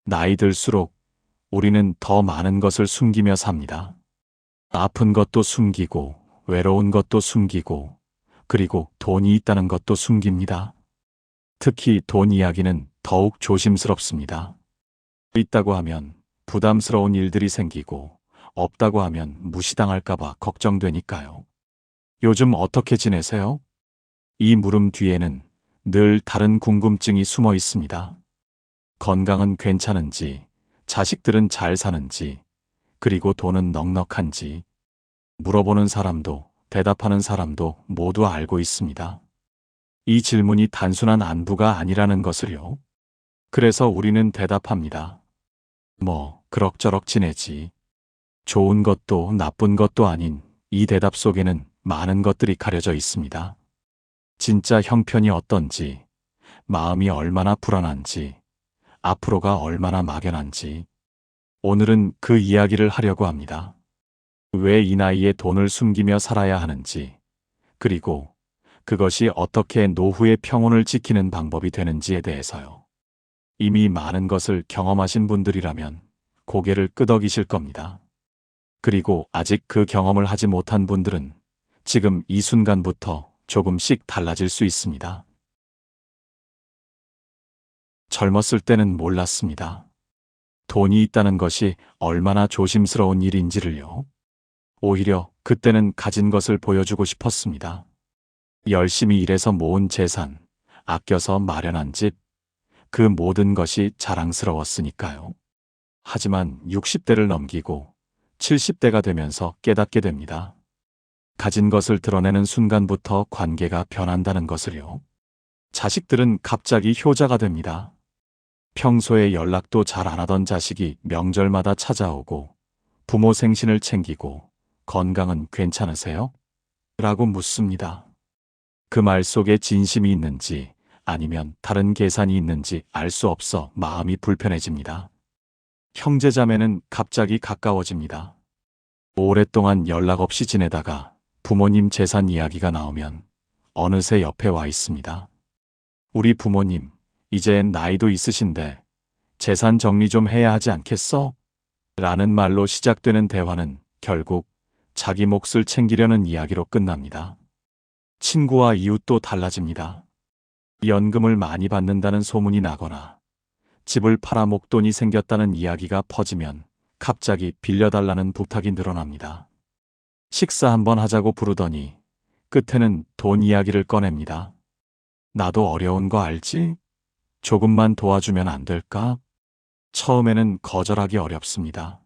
나이 들수록 우리는 더 많은 것을 숨기며 삽니다. 아픈 것도 숨기고, 외로운 것도 숨기고, 그리고 돈이 있다는 것도 숨깁니다. 특히 돈 이야기는 더욱 조심스럽습니다. 있다고 하면 부담스러운 일들이 생기고, 없다고 하면 무시당할까봐 걱정되니까요. 요즘 어떻게 지내세요? 이 물음 뒤에는 늘 다른 궁금증이 숨어 있습니다. 건강은 괜찮은지, 자식들은 잘 사는지, 그리고 돈은 넉넉한지, 물어보는 사람도 대답하는 사람도 모두 알고 있습니다. 이 질문이 단순한 안부가 아니라는 것을요. 그래서 우리는 대답합니다. 뭐, 그럭저럭 지내지. 좋은 것도 나쁜 것도 아닌 이 대답 속에는 많은 것들이 가려져 있습니다. 진짜 형편이 어떤지, 마음이 얼마나 불안한지, 앞으로가 얼마나 막연한지, 오늘은 그 이야기를 하려고 합니다. 왜 이 나이에 돈을 숨기며 살아야 하는지, 그리고 그것이 어떻게 노후의 평온을 지키는 방법이 되는지에 대해서요. 이미 많은 것을 경험하신 분들이라면 고개를 끄덕이실 겁니다. 그리고 아직 그 경험을 하지 못한 분들은 지금 이 순간부터 조금씩 달라질 수 있습니다. 젊었을 때는 몰랐습니다. 돈이 있다는 것이 얼마나 조심스러운 일인지를요. 오히려 그때는 가진 것을 보여주고 싶었습니다. 열심히 일해서 모은 재산, 아껴서 마련한 집, 그 모든 것이 자랑스러웠으니까요. 하지만 60대를 넘기고 70대가 되면서 깨닫게 됩니다. 가진 것을 드러내는 순간부터 관계가 변한다는 것을요. 자식들은 갑자기 효자가 됩니다. 평소에 연락도 잘 안 하던 자식이 명절마다 찾아오고 부모 생신을 챙기고 건강은 괜찮으세요? 라고 묻습니다. 그 말 속에 진심이 있는지 아니면 다른 계산이 있는지 알 수 없어 마음이 불편해집니다. 형제자매는 갑자기 가까워집니다. 오랫동안 연락 없이 지내다가 부모님 재산 이야기가 나오면 어느새 옆에 와 있습니다. 우리 부모님, 이제 나이도 있으신데 재산 정리 좀 해야 하지 않겠어? 라는 말로 시작되는 대화는 결국 자기 몫을 챙기려는 이야기로 끝납니다. 친구와 이웃도 달라집니다. 연금을 많이 받는다는 소문이 나거나 집을 팔아 목돈이 생겼다는 이야기가 퍼지면 갑자기 빌려달라는 부탁이 늘어납니다. 식사 한번 하자고 부르더니 끝에는 돈 이야기를 꺼냅니다. 나도 어려운 거 알지? 조금만 도와주면 안 될까? 처음에는 거절하기 어렵습니다.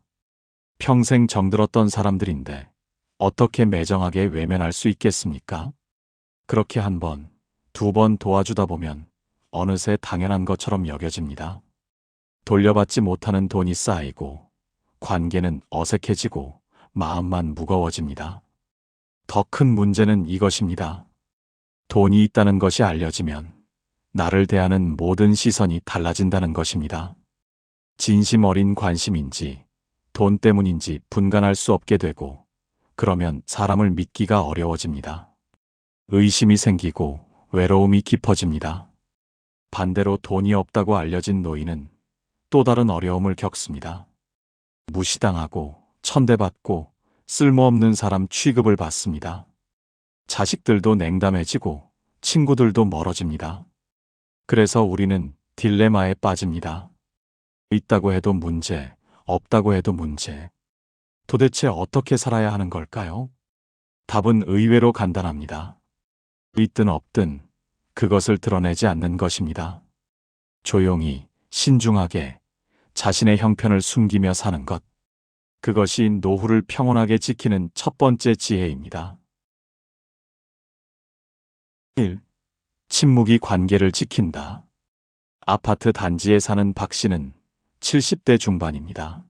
평생 정들었던 사람들인데 어떻게 매정하게 외면할 수 있겠습니까? 그렇게 한 번, 두 번 도와주다 보면 어느새 당연한 것처럼 여겨집니다. 돌려받지 못하는 돈이 쌓이고 관계는 어색해지고 마음만 무거워집니다. 더 큰 문제는 이것입니다. 돈이 있다는 것이 알려지면 나를 대하는 모든 시선이 달라진다는 것입니다. 진심 어린 관심인지 돈 때문인지 분간할 수 없게 되고 그러면 사람을 믿기가 어려워집니다. 의심이 생기고 외로움이 깊어집니다. 반대로 돈이 없다고 알려진 노인은 또 다른 어려움을 겪습니다. 무시당하고 천대받고 쓸모없는 사람 취급을 받습니다. 자식들도 냉담해지고 친구들도 멀어집니다. 그래서 우리는 딜레마에 빠집니다. 있다고 해도 문제, 없다고 해도 문제. 도대체 어떻게 살아야 하는 걸까요? 답은 의외로 간단합니다. 있든 없든 그것을 드러내지 않는 것입니다. 조용히, 신중하게 자신의 형편을 숨기며 사는 것. 그것이 노후를 평온하게 지키는 첫 번째 지혜입니다. 1. 침묵이 관계를 지킨다. 아파트 단지에 사는 박 씨는 70대 중반입니다.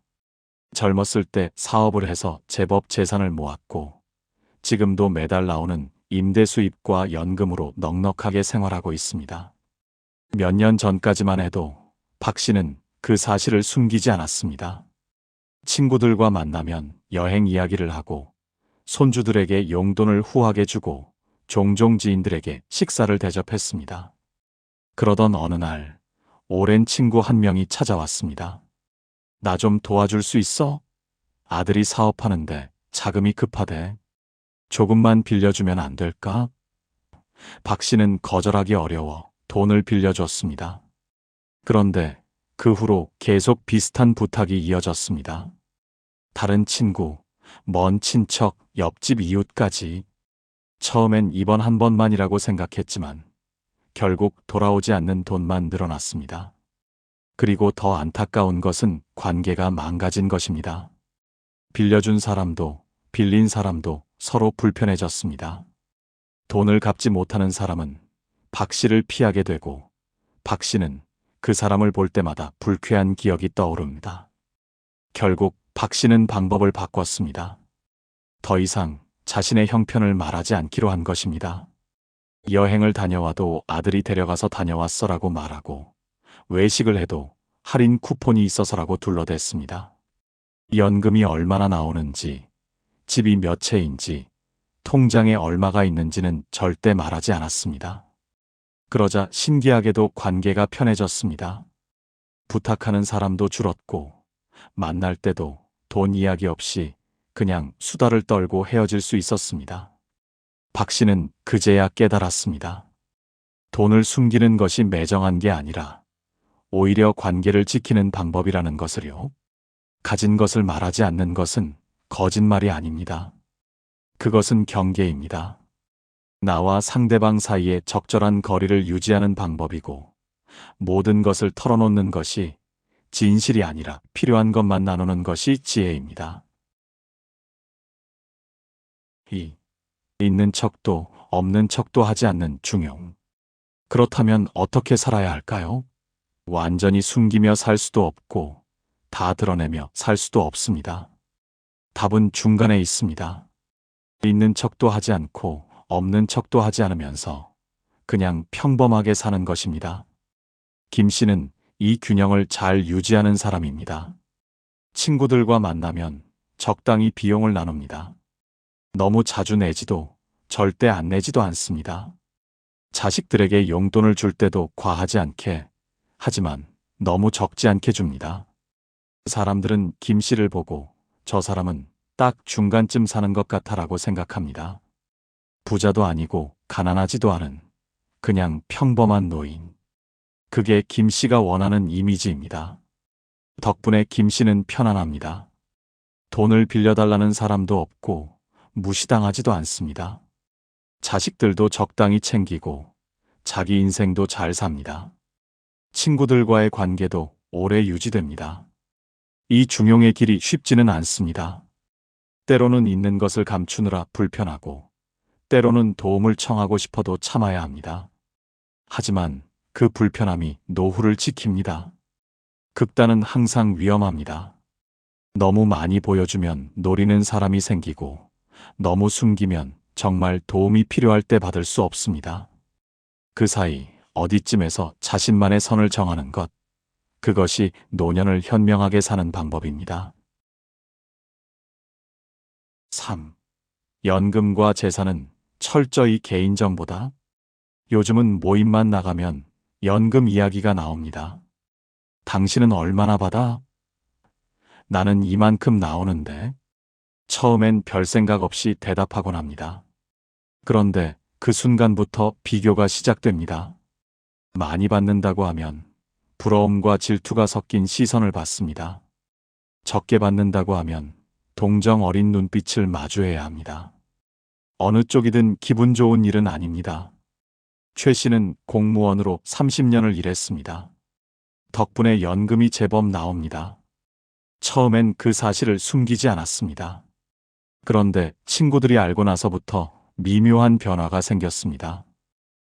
젊었을 때 사업을 해서 제법 재산을 모았고 지금도 매달 나오는 임대 수입과 연금으로 넉넉하게 생활하고 있습니다. 몇 년 전까지만 해도 박 씨는 그 사실을 숨기지 않았습니다. 친구들과 만나면 여행 이야기를 하고 손주들에게 용돈을 후하게 주고 종종 지인들에게 식사를 대접했습니다. 그러던 어느 날 오랜 친구 한 명이 찾아왔습니다. 나 좀 도와줄 수 있어? 아들이 사업하는데 자금이 급하대. 조금만 빌려주면 안 될까? 박 씨는 거절하기 어려워 돈을 빌려줬습니다. 그런데 그 후로 계속 비슷한 부탁이 이어졌습니다. 다른 친구, 먼 친척, 옆집 이웃까지. 처음엔 이번 한 번만이라고 생각했지만 결국 돌아오지 않는 돈만 늘어났습니다. 그리고 더 안타까운 것은 관계가 망가진 것입니다. 빌려준 사람도 빌린 사람도 서로 불편해졌습니다. 돈을 갚지 못하는 사람은 박 씨를 피하게 되고 박 씨는 그 사람을 볼 때마다 불쾌한 기억이 떠오릅니다. 결국 박 씨는 방법을 바꿨습니다. 더 이상 자신의 형편을 말하지 않기로 한 것입니다. 여행을 다녀와도 아들이 데려가서 다녀왔어라고 말하고 외식을 해도 할인 쿠폰이 있어서라고 둘러댔습니다. 연금이 얼마나 나오는지, 집이 몇 채인지, 통장에 얼마가 있는지는 절대 말하지 않았습니다. 그러자 신기하게도 관계가 편해졌습니다. 부탁하는 사람도 줄었고 만날 때도 돈 이야기 없이 그냥 수다를 떨고 헤어질 수 있었습니다. 박 씨는 그제야 깨달았습니다. 돈을 숨기는 것이 매정한 게 아니라 오히려 관계를 지키는 방법이라는 것을요. 가진 것을 말하지 않는 것은 거짓말이 아닙니다. 그것은 경계입니다. 나와 상대방 사이에 적절한 거리를 유지하는 방법이고 모든 것을 털어놓는 것이 진실이 아니라 필요한 것만 나누는 것이 지혜입니다. 있는 척도 없는 척도 하지 않는 중용. 그렇다면 어떻게 살아야 할까요? 완전히 숨기며 살 수도 없고 다 드러내며 살 수도 없습니다. 답은 중간에 있습니다. 있는 척도 하지 않고 없는 척도 하지 않으면서 그냥 평범하게 사는 것입니다. 김 씨는 이 균형을 잘 유지하는 사람입니다. 친구들과 만나면 적당히 비용을 나눕니다. 너무 자주 내지도 절대 안 내지도 않습니다. 자식들에게 용돈을 줄 때도 과하지 않게, 하지만 너무 적지 않게 줍니다. 사람들은 김 씨를 보고 저 사람은 딱 중간쯤 사는 것 같아라고 생각합니다. 부자도 아니고 가난하지도 않은 그냥 평범한 노인. 그게 김 씨가 원하는 이미지입니다. 덕분에 김 씨는 편안합니다. 돈을 빌려달라는 사람도 없고 무시당하지도 않습니다. 자식들도 적당히 챙기고 자기 인생도 잘 삽니다. 친구들과의 관계도 오래 유지됩니다. 이 중용의 길이 쉽지는 않습니다. 때로는 있는 것을 감추느라 불편하고 때로는 도움을 청하고 싶어도 참아야 합니다. 하지만 그 불편함이 노후를 지킵니다. 극단은 항상 위험합니다. 너무 많이 보여주면 노리는 사람이 생기고 너무 숨기면 정말 도움이 필요할 때 받을 수 없습니다. 그 사이 어디쯤에서 자신만의 선을 정하는 것, 그것이 노년을 현명하게 사는 방법입니다. 3. 연금과 재산은 철저히 개인정보다. 요즘은 모임만 나가면 연금 이야기가 나옵니다. 당신은 얼마나 받아? 나는 이만큼 나오는데. 처음엔 별 생각 없이 대답하곤 합니다. 그런데 그 순간부터 비교가 시작됩니다. 많이 받는다고 하면 부러움과 질투가 섞인 시선을 받습니다. 적게 받는다고 하면 동정 어린 눈빛을 마주해야 합니다. 어느 쪽이든 기분 좋은 일은 아닙니다. 최 씨는 공무원으로 30년을 일했습니다. 덕분에 연금이 제법 나옵니다. 처음엔 그 사실을 숨기지 않았습니다. 그런데 친구들이 알고 나서부터 미묘한 변화가 생겼습니다.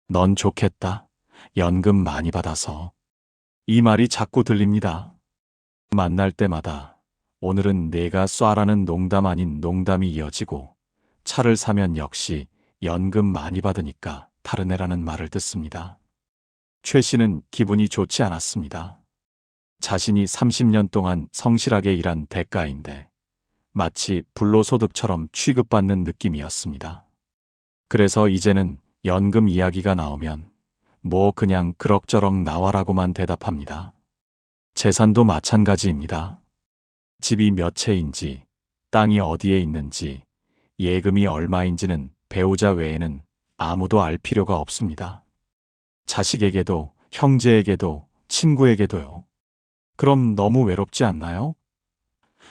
넌 좋겠다. 연금 많이 받아서. 이 말이 자꾸 들립니다. 만날 때마다 오늘은 내가 쏴라는 농담 아닌 농담이 이어지고 차를 사면 역시 연금 많이 받으니까 다른 애라는 말을 듣습니다. 최 씨는 기분이 좋지 않았습니다. 자신이 30년 동안 성실하게 일한 대가인데 마치 불로소득처럼 취급받는 느낌이었습니다. 그래서 이제는 연금 이야기가 나오면 뭐 그냥 그럭저럭 나와라고만 대답합니다. 재산도 마찬가지입니다. 집이 몇 채인지, 땅이 어디에 있는지, 예금이 얼마인지는 배우자 외에는 아무도 알 필요가 없습니다. 자식에게도, 형제에게도, 친구에게도요. 그럼 너무 외롭지 않나요?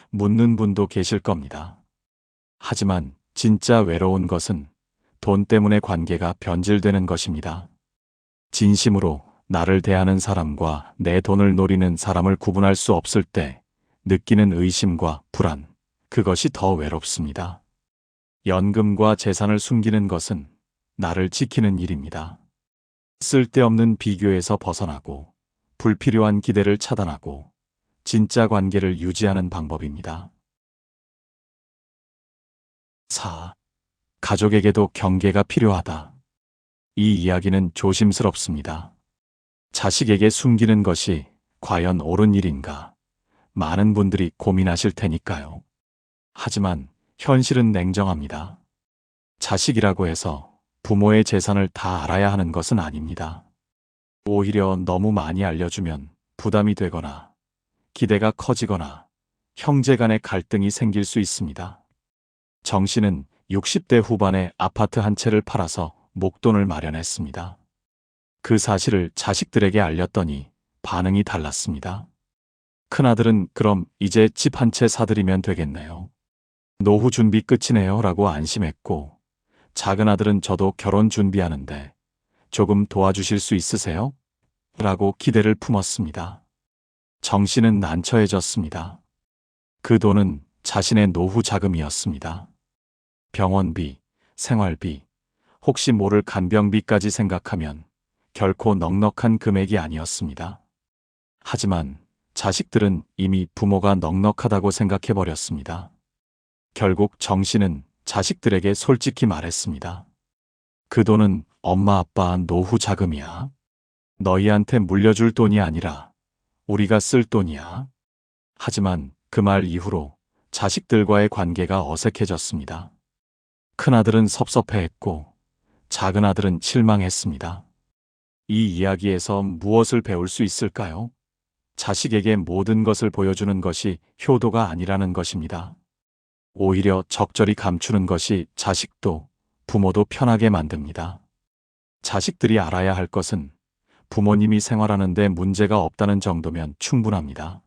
묻는 분도 계실 겁니다. 하지만 진짜 외로운 것은 돈 때문에 관계가 변질되는 것입니다. 진심으로 나를 대하는 사람과 내 돈을 노리는 사람을 구분할 수 없을 때 느끼는 의심과 불안, 그것이 더 외롭습니다. 연금과 재산을 숨기는 것은 나를 지키는 일입니다. 쓸데없는 비교에서 벗어나고 불필요한 기대를 차단하고 진짜 관계를 유지하는 방법입니다. 4. 가족에게도 경계가 필요하다. 이 이야기는 조심스럽습니다. 자식에게 숨기는 것이 과연 옳은 일인가? 많은 분들이 고민하실 테니까요. 하지만 현실은 냉정합니다. 자식이라고 해서 부모의 재산을 다 알아야 하는 것은 아닙니다. 오히려 너무 많이 알려주면 부담이 되거나 기대가 커지거나 형제 간의 갈등이 생길 수 있습니다. 정 씨는 60대 후반에 아파트 한 채를 팔아서 목돈을 마련했습니다. 그 사실을 자식들에게 알렸더니 반응이 달랐습니다. 큰아들은 그럼 이제 집 한 채 사드리면 되겠네요. 노후 준비 끝이네요 라고 안심했고, 작은아들은 저도 결혼 준비하는데 조금 도와주실 수 있으세요? 라고 기대를 품었습니다. 정 씨는 난처해졌습니다. 그 돈은 자신의 노후 자금이었습니다. 병원비, 생활비, 혹시 모를 간병비까지 생각하면 결코 넉넉한 금액이 아니었습니다. 하지만 자식들은 이미 부모가 넉넉하다고 생각해버렸습니다. 결국 정 씨는 자식들에게 솔직히 말했습니다. 그 돈은 엄마 아빠 노후 자금이야. 너희한테 물려줄 돈이 아니라 우리가 쓸 돈이야. 하지만 그 말 이후로 자식들과의 관계가 어색해졌습니다. 큰아들은 섭섭해했고 작은아들은 실망했습니다. 이 이야기에서 무엇을 배울 수 있을까요? 자식에게 모든 것을 보여주는 것이 효도가 아니라는 것입니다. 오히려 적절히 감추는 것이 자식도 부모도 편하게 만듭니다. 자식들이 알아야 할 것은 부모님이 생활하는데 문제가 없다는 정도면 충분합니다.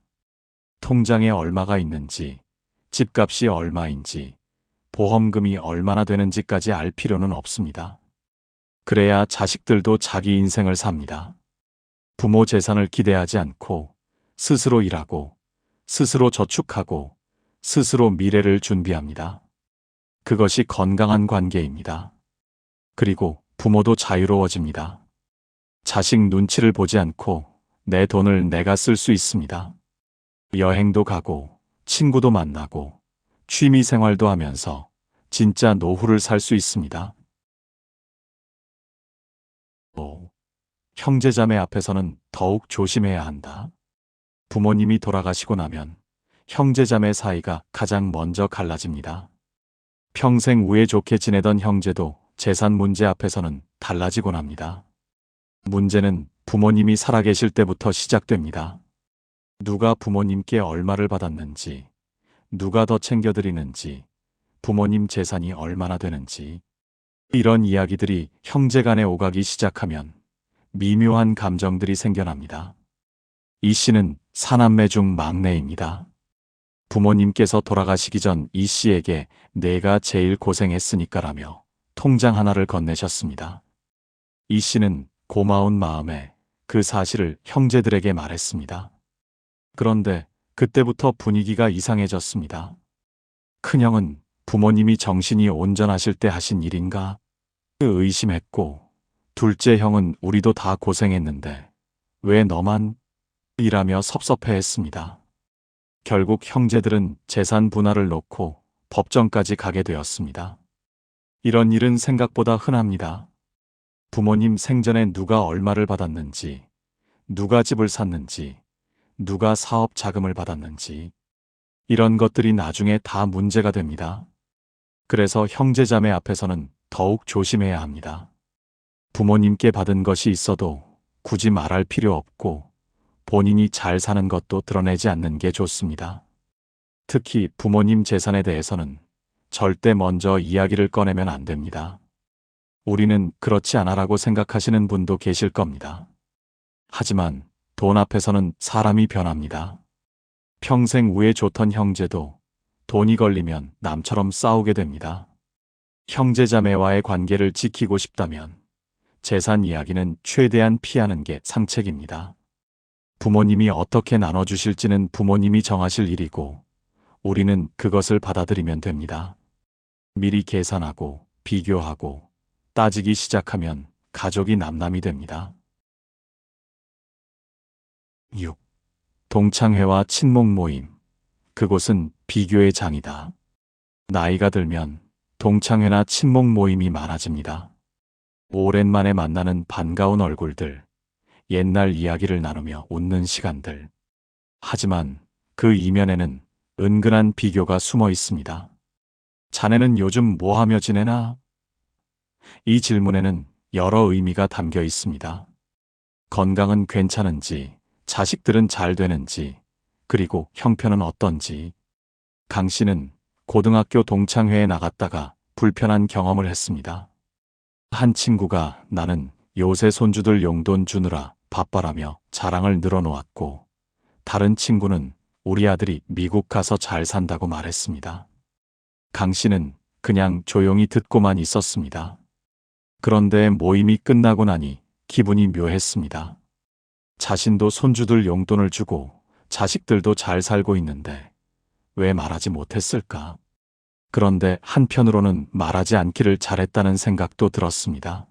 통장에 얼마가 있는지, 집값이 얼마인지, 보험금이 얼마나 되는지까지 알 필요는 없습니다. 그래야 자식들도 자기 인생을 삽니다. 부모 재산을 기대하지 않고 스스로 일하고 스스로 저축하고 스스로 미래를 준비합니다. 그것이 건강한 관계입니다. 그리고 부모도 자유로워집니다. 자식 눈치를 보지 않고 내 돈을 내가 쓸 수 있습니다. 여행도 가고 친구도 만나고 취미 생활도 하면서 진짜 노후를 살 수 있습니다. 5. 형제자매 앞에서는 더욱 조심해야 한다. 부모님이 돌아가시고 나면 형제자매 사이가 가장 먼저 갈라집니다. 평생 우애 좋게 지내던 형제도 재산 문제 앞에서는 달라지곤 합니다. 문제는 부모님이 살아계실 때부터 시작됩니다. 누가 부모님께 얼마를 받았는지, 누가 더 챙겨드리는지, 부모님 재산이 얼마나 되는지, 이런 이야기들이 형제간에 오가기 시작하면 미묘한 감정들이 생겨납니다. 이 씨는 사남매 중 막내입니다. 부모님께서 돌아가시기 전 이 씨에게 내가 제일 고생했으니까라며 통장 하나를 건네셨습니다. 이 씨는 고마운 마음에 그 사실을 형제들에게 말했습니다. 그런데 그때부터 분위기가 이상해졌습니다. 큰형은 부모님이 정신이 온전하실 때 하신 일인가? 의심했고, 둘째 형은 우리도 다 고생했는데 왜 너만? 이라며 섭섭해했습니다. 결국 형제들은 재산 분할을 놓고 법정까지 가게 되었습니다. 이런 일은 생각보다 흔합니다. 부모님 생전에 누가 얼마를 받았는지, 누가 집을 샀는지, 누가 사업 자금을 받았는지, 이런 것들이 나중에 다 문제가 됩니다. 그래서 형제자매 앞에서는 더욱 조심해야 합니다. 부모님께 받은 것이 있어도 굳이 말할 필요 없고 본인이 잘 사는 것도 드러내지 않는 게 좋습니다. 특히 부모님 재산에 대해서는 절대 먼저 이야기를 꺼내면 안 됩니다. 우리는 그렇지 않아라고 생각하시는 분도 계실 겁니다. 하지만 돈 앞에서는 사람이 변합니다. 평생 우애 좋던 형제도 돈이 걸리면 남처럼 싸우게 됩니다. 형제자매와의 관계를 지키고 싶다면 재산 이야기는 최대한 피하는 게 상책입니다. 부모님이 어떻게 나눠주실지는 부모님이 정하실 일이고 우리는 그것을 받아들이면 됩니다. 미리 계산하고 비교하고 따지기 시작하면 가족이 남남이 됩니다. 6. 동창회와 친목 모임. 그곳은 비교의 장이다. 나이가 들면 동창회나 친목 모임이 많아집니다. 오랜만에 만나는 반가운 얼굴들, 옛날 이야기를 나누며 웃는 시간들. 하지만 그 이면에는 은근한 비교가 숨어 있습니다. 자네는 요즘 뭐 하며 지내나? 이 질문에는 여러 의미가 담겨 있습니다. 건강은 괜찮은지, 자식들은 잘 되는지, 그리고 형편은 어떤지. 강 씨는 고등학교 동창회에 나갔다가 불편한 경험을 했습니다. 한 친구가 나는 요새 손주들 용돈 주느라 바빠라며 자랑을 늘어놓았고, 다른 친구는 우리 아들이 미국 가서 잘 산다고 말했습니다. 강 씨는 그냥 조용히 듣고만 있었습니다. 그런데 모임이 끝나고 나니 기분이 묘했습니다. 자신도 손주들 용돈을 주고 자식들도 잘 살고 있는데 왜 말하지 못했을까? 그런데 한편으로는 말하지 않기를 잘했다는 생각도 들었습니다.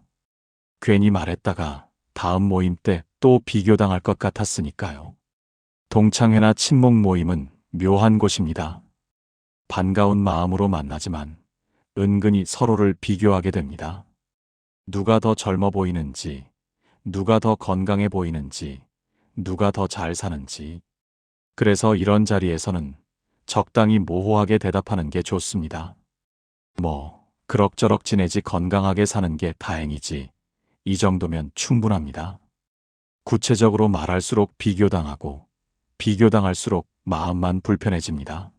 괜히 말했다가 다음 모임 때 또 비교당할 것 같았으니까요. 동창회나 친목 모임은 묘한 곳입니다. 반가운 마음으로 만나지만 은근히 서로를 비교하게 됩니다. 누가 더 젊어 보이는지, 누가 더 건강해 보이는지, 누가 더 잘 사는지. 그래서 이런 자리에서는 적당히 모호하게 대답하는 게 좋습니다. 그럭저럭 지내지 건강하게 사는 게 다행이지. 이 정도면 충분합니다. 구체적으로 말할수록 비교당하고 비교당할수록 마음만 불편해집니다.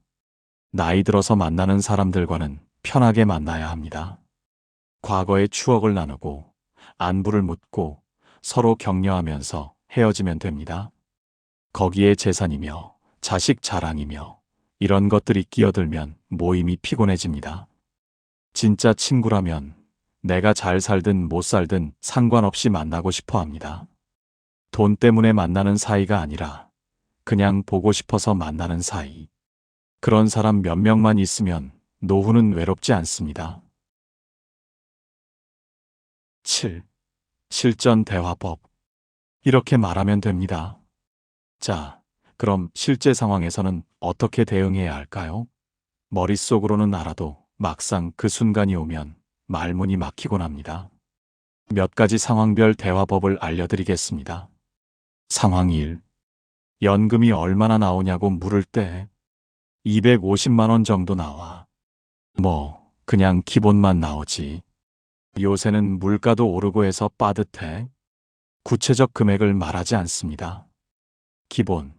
나이 들어서 만나는 사람들과는 편하게 만나야 합니다. 과거의 추억을 나누고 안부를 묻고 서로 격려하면서 헤어지면 됩니다. 거기에 재산이며 자식 자랑이며 이런 것들이 끼어들면 모임이 피곤해집니다. 진짜 친구라면 내가 잘 살든 못 살든 상관없이 만나고 싶어 합니다. 돈 때문에 만나는 사이가 아니라 그냥 보고 싶어서 만나는 사이. 그런 사람 몇 명만 있으면 노후는 외롭지 않습니다. 7. 실전 대화법. 이렇게 말하면 됩니다. 자, 그럼 실제 상황에서는 어떻게 대응해야 할까요? 머릿속으로는 알아도 막상 그 순간이 오면 말문이 막히곤 합니다. 몇 가지 상황별 대화법을 알려드리겠습니다. 상황 1. 연금이 얼마나 나오냐고 물을 때 250만 원 정도 나와. 그냥 기본만 나오지. 요새는 물가도 오르고 해서 빠듯해. 구체적 금액을 말하지 않습니다. 기본,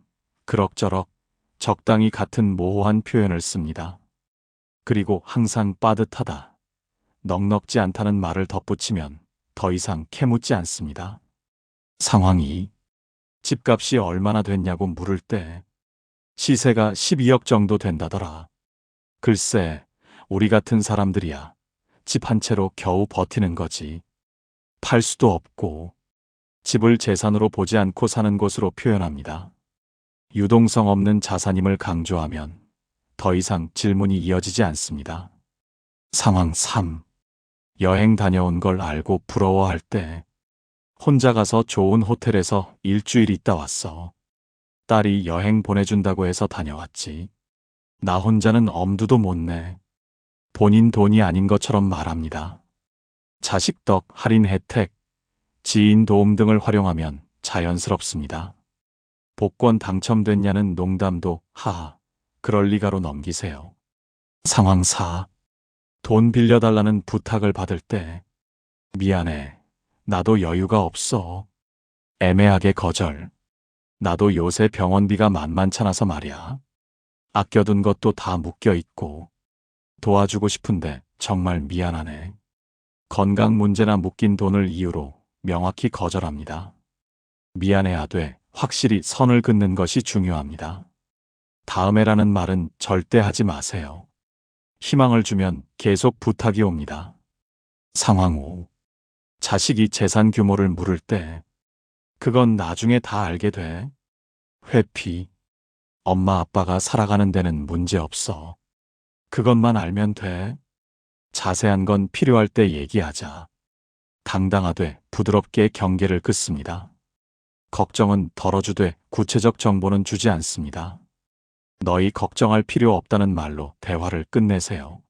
그럭저럭, 적당히 같은 모호한 표현을 씁니다. 그리고 항상 빠듯하다, 넉넉지 않다는 말을 덧붙이면 더 이상 캐묻지 않습니다. 상황 2. 집값이 얼마나 됐냐고 물을 때 시세가 12억 정도 된다더라. 글쎄, 우리 같은 사람들이야 집 한 채로 겨우 버티는 거지. 팔 수도 없고 집을 재산으로 보지 않고 사는 곳으로 표현합니다. 유동성 없는 자산임을 강조하면 더 이상 질문이 이어지지 않습니다. 상황 3. 여행 다녀온 걸 알고 부러워할 때 혼자 가서 좋은 호텔에서 일주일 있다 왔어. 딸이 여행 보내준다고 해서 다녀왔지. 나 혼자는 엄두도 못 내. 본인 돈이 아닌 것처럼 말합니다. 자식 덕 할인 혜택, 지인 도움 등을 활용하면 자연스럽습니다. 복권 당첨됐냐는 농담도 하하, 그럴 리가로 넘기세요. 상황 4. 돈 빌려달라는 부탁을 받을 때 미안해. 나도 여유가 없어. 애매하게 거절. 나도 요새 병원비가 만만찮아서 말이야. 아껴둔 것도 다 묶여 있고. 도와주고 싶은데 정말 미안하네. 건강 문제나 묶인 돈을 이유로 명확히 거절합니다. 미안해하되 확실히 선을 긋는 것이 중요합니다. 다음에라는 말은 절대 하지 마세요. 희망을 주면 계속 부탁이 옵니다. 상황 5. 자식이 재산 규모를 물을 때 그건 나중에 다 알게 돼. 회피. 엄마 아빠가 살아가는 데는 문제 없어. 그것만 알면 돼. 자세한 건 필요할 때 얘기하자. 당당하되 부드럽게 경계를 긋습니다. 걱정은 덜어주되 구체적 정보는 주지 않습니다. 너희 걱정할 필요 없다는 말로 대화를 끝내세요.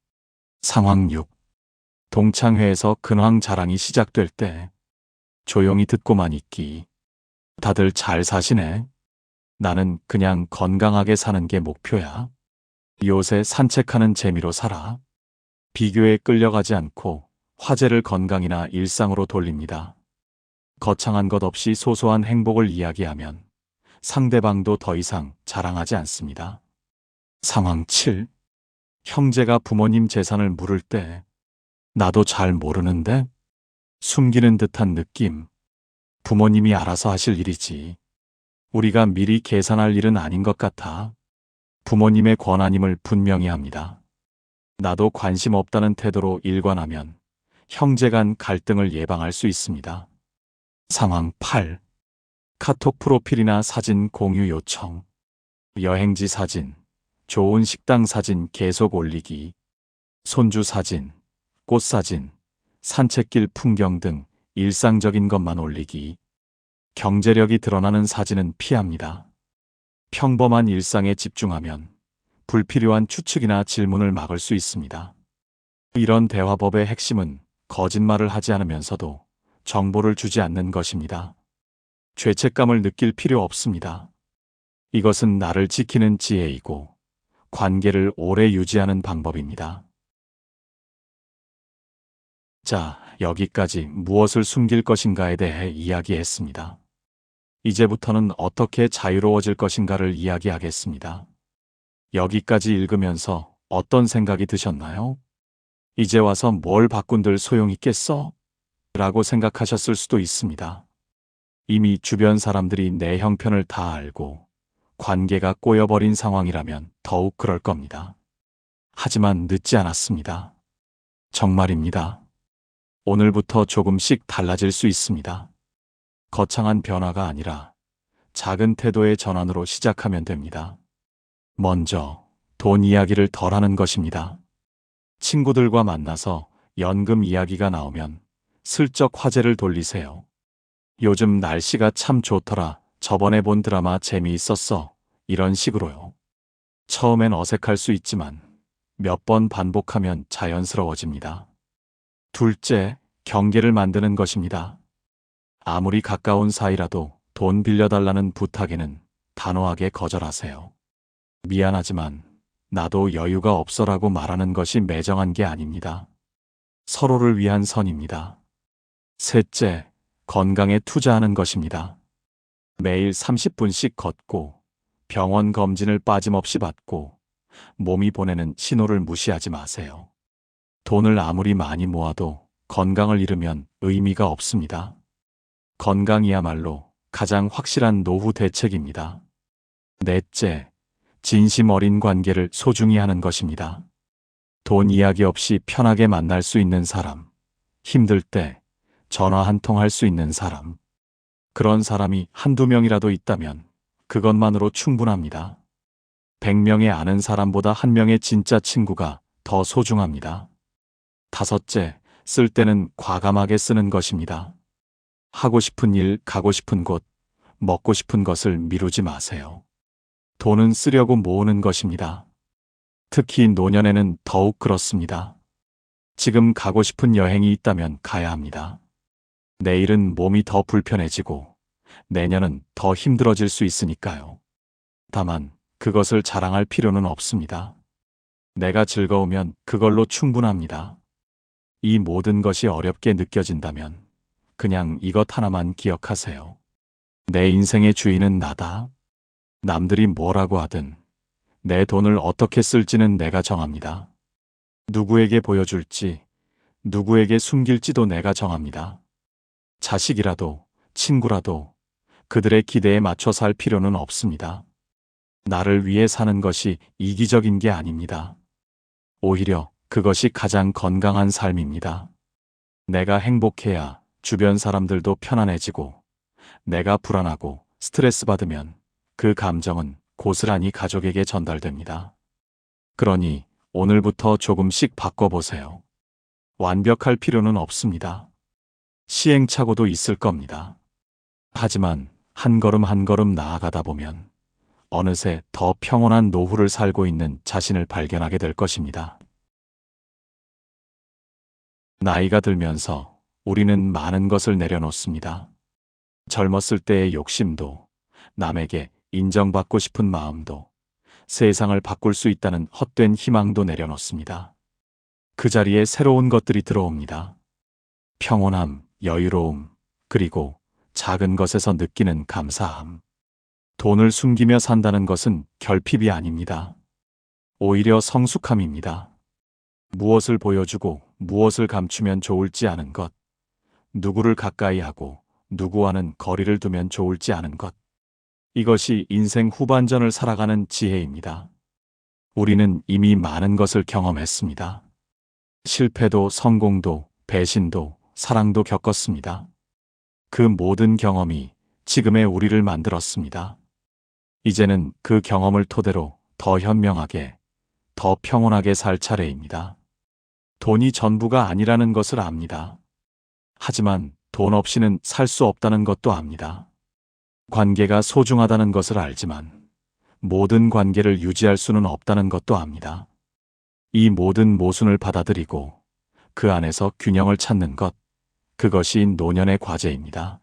상황 6. 동창회에서 근황 자랑이 시작될 때 조용히 듣고만 있기. 다들 잘 사시네. 나는 그냥 건강하게 사는 게 목표야. 요새 산책하는 재미로 살아. 비교에 끌려가지 않고 화제를 건강이나 일상으로 돌립니다. 거창한 것 없이 소소한 행복을 이야기하면 상대방도 더 이상 자랑하지 않습니다. 상황 7. 형제가 부모님 재산을 물을 때 나도 잘 모르는데? 숨기는 듯한 느낌. 부모님이 알아서 하실 일이지. 우리가 미리 계산할 일은 아닌 것 같아. 부모님의 권한임을 분명히 합니다. 나도 관심 없다는 태도로 일관하면 형제 간 갈등을 예방할 수 있습니다. 상황 8. 카톡 프로필이나 사진 공유 요청. 여행지 사진, 좋은 식당 사진 계속 올리기. 손주 사진, 꽃 사진, 산책길 풍경 등 일상적인 것만 올리기. 경제력이 드러나는 사진은 피합니다. 평범한 일상에 집중하면 불필요한 추측이나 질문을 막을 수 있습니다. 이런 대화법의 핵심은 거짓말을 하지 않으면서도 정보를 주지 않는 것입니다. 죄책감을 느낄 필요 없습니다. 이것은 나를 지키는 지혜이고 관계를 오래 유지하는 방법입니다. 자, 여기까지 무엇을 숨길 것인가에 대해 이야기했습니다. 이제부터는 어떻게 자유로워질 것인가를 이야기하겠습니다. 여기까지 읽으면서 어떤 생각이 드셨나요? 이제 와서 뭘 바꾼들 소용있겠어? 라고 생각하셨을 수도 있습니다. 이미 주변 사람들이 내 형편을 다 알고 관계가 꼬여버린 상황이라면 더욱 그럴 겁니다. 하지만 늦지 않았습니다. 정말입니다. 오늘부터 조금씩 달라질 수 있습니다. 거창한 변화가 아니라 작은 태도의 전환으로 시작하면 됩니다. 먼저 돈 이야기를 덜 하는 것입니다. 친구들과 만나서 연금 이야기가 나오면 슬쩍 화제를 돌리세요. 요즘 날씨가 참 좋더라. 저번에 본 드라마 재미있었어. 이런 식으로요. 처음엔 어색할 수 있지만 몇 번 반복하면 자연스러워집니다. 둘째, 경계를 만드는 것입니다. 아무리 가까운 사이라도 돈 빌려달라는 부탁에는 단호하게 거절하세요. 미안하지만 나도 여유가 없어라고 말하는 것이 매정한 게 아닙니다. 서로를 위한 선입니다. 셋째, 건강에 투자하는 것입니다. 매일 30분씩 걷고 병원 검진을 빠짐없이 받고 몸이 보내는 신호를 무시하지 마세요. 돈을 아무리 많이 모아도 건강을 잃으면 의미가 없습니다. 건강이야말로 가장 확실한 노후 대책입니다. 넷째, 진심 어린 관계를 소중히 하는 것입니다. 돈 이야기 없이 편하게 만날 수 있는 사람, 힘들 때 전화 한 통 할 수 있는 사람, 그런 사람이 한두 명이라도 있다면 그것만으로 충분합니다. 100명의 아는 사람보다 한 명의 진짜 친구가 더 소중합니다. 다섯째, 쓸 때는 과감하게 쓰는 것입니다. 하고 싶은 일, 가고 싶은 곳, 먹고 싶은 것을 미루지 마세요. 돈은 쓰려고 모으는 것입니다. 특히 노년에는 더욱 그렇습니다. 지금 가고 싶은 여행이 있다면 가야 합니다. 내일은 몸이 더 불편해지고 내년은 더 힘들어질 수 있으니까요. 다만 그것을 자랑할 필요는 없습니다. 내가 즐거우면 그걸로 충분합니다. 이 모든 것이 어렵게 느껴진다면 그냥 이것 하나만 기억하세요. 내 인생의 주인은 나다. 남들이 뭐라고 하든 내 돈을 어떻게 쓸지는 내가 정합니다. 누구에게 보여줄지, 누구에게 숨길지도 내가 정합니다. 자식이라도, 친구라도 그들의 기대에 맞춰 살 필요는 없습니다. 나를 위해 사는 것이 이기적인 게 아닙니다. 오히려 그것이 가장 건강한 삶입니다. 내가 행복해야 주변 사람들도 편안해지고, 내가 불안하고 스트레스 받으면 그 감정은 고스란히 가족에게 전달됩니다. 그러니 오늘부터 조금씩 바꿔보세요. 완벽할 필요는 없습니다. 시행착오도 있을 겁니다. 하지만 한 걸음 한 걸음 나아가다 보면 어느새 더 평온한 노후를 살고 있는 자신을 발견하게 될 것입니다. 나이가 들면서 우리는 많은 것을 내려놓습니다. 젊었을 때의 욕심도, 남에게 인정받고 싶은 마음도, 세상을 바꿀 수 있다는 헛된 희망도 내려놓습니다. 그 자리에 새로운 것들이 들어옵니다. 평온함, 여유로움, 그리고 작은 것에서 느끼는 감사함. 돈을 숨기며 산다는 것은 결핍이 아닙니다. 오히려 성숙함입니다. 무엇을 보여주고 무엇을 감추면 좋을지 아는 것, 누구를 가까이 하고 누구와는 거리를 두면 좋을지 아는 것. 이것이 인생 후반전을 살아가는 지혜입니다. 우리는 이미 많은 것을 경험했습니다. 실패도 성공도 배신도 사랑도 겪었습니다. 그 모든 경험이 지금의 우리를 만들었습니다. 이제는 그 경험을 토대로 더 현명하게, 더 평온하게 살 차례입니다. 돈이 전부가 아니라는 것을 압니다. 하지만 돈 없이는 살 수 없다는 것도 압니다. 관계가 소중하다는 것을 알지만 모든 관계를 유지할 수는 없다는 것도 압니다. 이 모든 모순을 받아들이고 그 안에서 균형을 찾는 것, 그것이 노년의 과제입니다.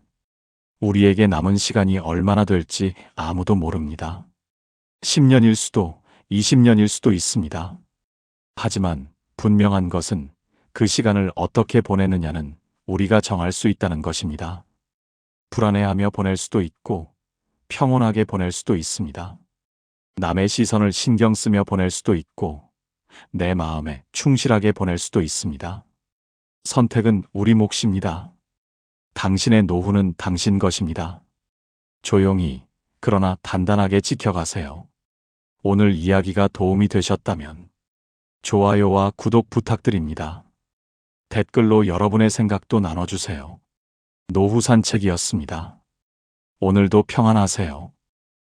우리에게 남은 시간이 얼마나 될지 아무도 모릅니다. 10년일 수도 20년일 수도 있습니다. 하지만 분명한 것은 그 시간을 어떻게 보내느냐는 우리가 정할 수 있다는 것입니다. 불안해하며 보낼 수도 있고 평온하게 보낼 수도 있습니다. 남의 시선을 신경 쓰며 보낼 수도 있고 내 마음에 충실하게 보낼 수도 있습니다. 선택은 우리 몫입니다. 당신의 노후는 당신 것입니다. 조용히 그러나 단단하게 지켜가세요. 오늘 이야기가 도움이 되셨다면 좋아요와 구독 부탁드립니다. 댓글로 여러분의 생각도 나눠주세요. 노후 산책이었습니다. 오늘도 평안하세요.